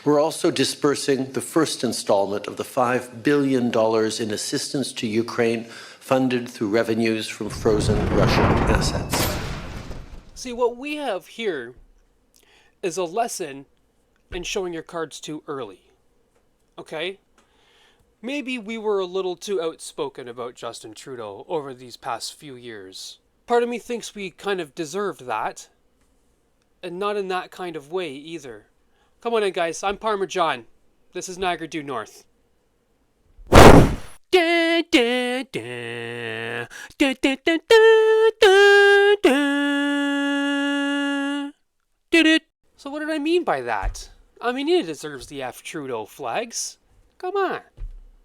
We're also dispersing the first installment of the $5 billion in assistance to Ukraine funded through revenues from frozen Russian assets. See, what we have here is a lesson in showing your cards too early. Okay? Maybe we were a little too outspoken about Justin Trudeau over these past few years. Part of me thinks we kind of deserved that, and not in that kind of way either. Come on in, guys. I'm Parmesan. This is Niagara Due North. Da, da, da. Da, da, da, da, da, da. Did it? So what did I mean by that? I mean, he deserves the F Trudeau flags. Come on.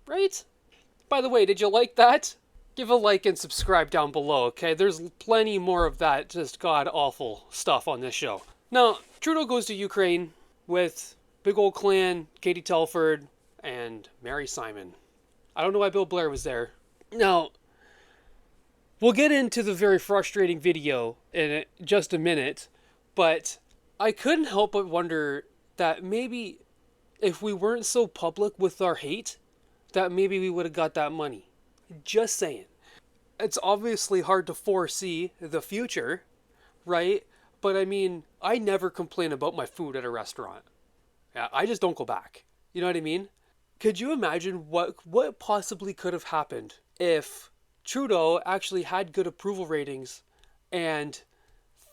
Right? By the way, did you like that? Give a like and subscribe down below, okay? There's plenty more of that just god-awful stuff on this show. Now, Trudeau goes to Ukraine with big old clan, Katie Telford, and Mary Simon. I don't know why Bill Blair was there. Now, we'll get into the very frustrating video in just a minute, but I couldn't help but wonder that maybe if we weren't so public with our hate, that maybe we would have got that money. Just saying. It's obviously hard to foresee the future, right? But I mean, I never complain about my food at a restaurant. Yeah, I just don't go back. You know what I mean? Could you imagine what possibly could have happened if Trudeau actually had good approval ratings and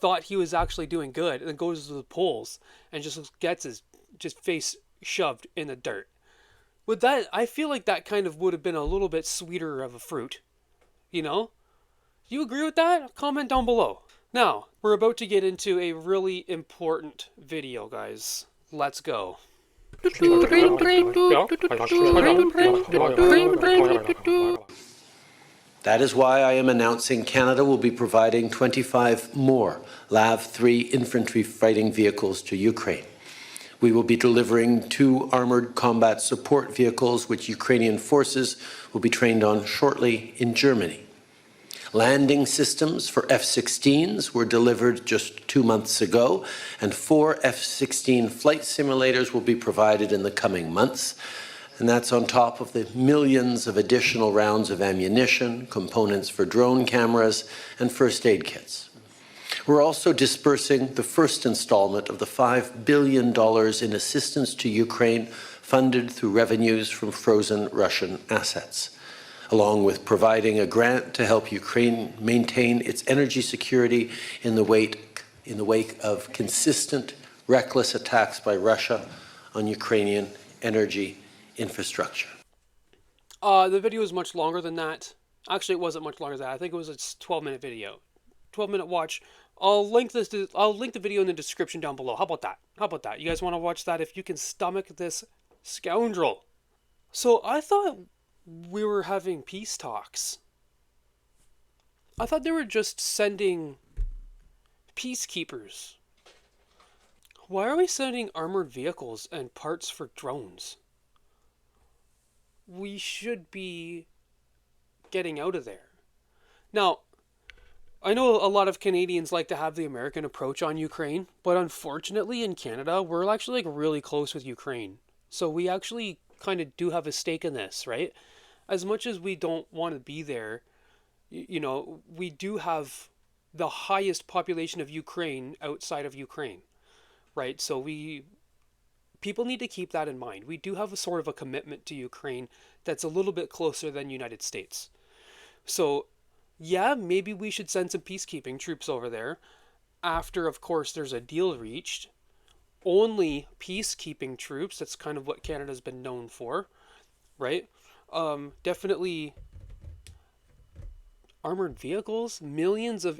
thought he was actually doing good, and then goes to the polls and just gets his face shoved in the dirt? With that, I feel like that kind of would have been a little bit sweeter of a fruit. You know? Do you agree with that? Comment down below. Now, we're about to get into a really important video, guys. Let's go. That is why I am announcing Canada will be providing 25 more LAV-3 infantry fighting vehicles to Ukraine. We will be delivering 2 armoured combat support vehicles which Ukrainian forces will be trained on shortly in Germany. Landing systems for F-16s were delivered just 2 months ago, and 4 F-16 flight simulators will be provided in the coming months. And that's on top of the millions of additional rounds of ammunition, components for drone cameras, and first aid kits. We're also dispersing the first installment of the $5 billion in assistance to Ukraine funded through revenues from frozen Russian assets, along with providing a grant to help Ukraine maintain its energy security in the wake of consistent, reckless attacks by Russia on Ukrainian energy infrastructure. The video is much longer than that. Actually, it wasn't much longer than that. I think it was a 12-minute video. 12-minute watch. I'll link the video in the description down below. How about that? How about that? You guys want to watch that if you can stomach this scoundrel? So I thought we were having peace talks. I thought they were just sending peacekeepers. Why are we sending armored vehicles and parts for drones? We should be getting out of there. Now, I know a lot of Canadians like to have the American approach on Ukraine, but unfortunately in Canada, we're actually really close with Ukraine. So we actually kind of do have a stake in this, right? As much as we don't want to be there, you know, we do have the highest population of Ukraine outside of Ukraine, right? So people need to keep that in mind. We do have a sort of a commitment to Ukraine that's a little bit closer than United States. So yeah, maybe we should send some peacekeeping troops over there after, of course, there's a deal reached. Only peacekeeping troops, that's kind of what Canada's been known for, right? Definitely armored vehicles, millions of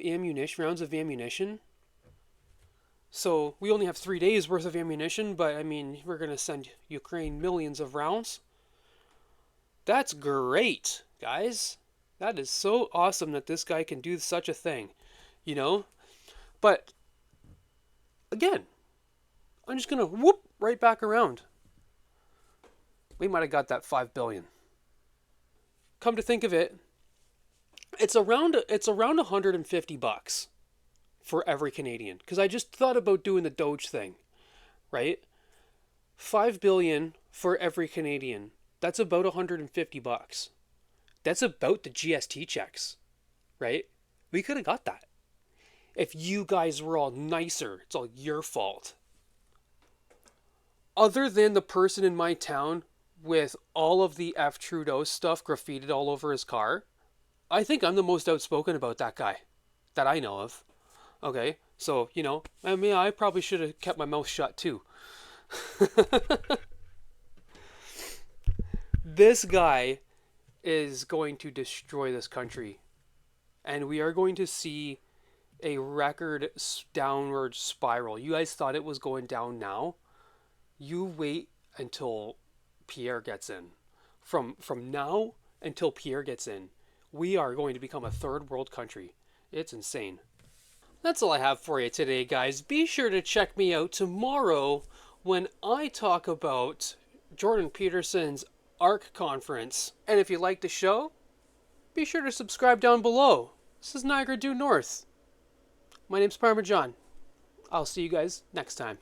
rounds of ammunition. So we only have 3 days worth of ammunition, but I mean, we're going to send Ukraine millions of rounds. That's great, guys. That is so awesome that this guy can do such a thing, you know? But, again, I'm just going to whoop right back around. We might have got that $5 billion. Come to think of it, it's around $150 for every Canadian. Because I just thought about doing the Doge thing, right? $5 billion for every Canadian. That's about $150. That's about the GST checks, right? We could have got that. If you guys were all nicer, it's all your fault. Other than the person in my town with all of the F Trudeau stuff graffitied all over his car, I think I'm the most outspoken about that guy that I know of. Okay, so, I mean, I probably should have kept my mouth shut too. This guy is going to destroy this country. And we are going to see a record downward spiral. You guys thought it was going down now? You wait until Pierre gets in. From now until Pierre gets in, we are going to become a third world country. It's insane. That's all I have for you today, guys. Be sure to check me out tomorrow when I talk about Jordan Peterson's ARC conference. And if you like the show, be sure to subscribe down below. This is Niagara Due North. My name's Parmesan. I'll see you guys next time.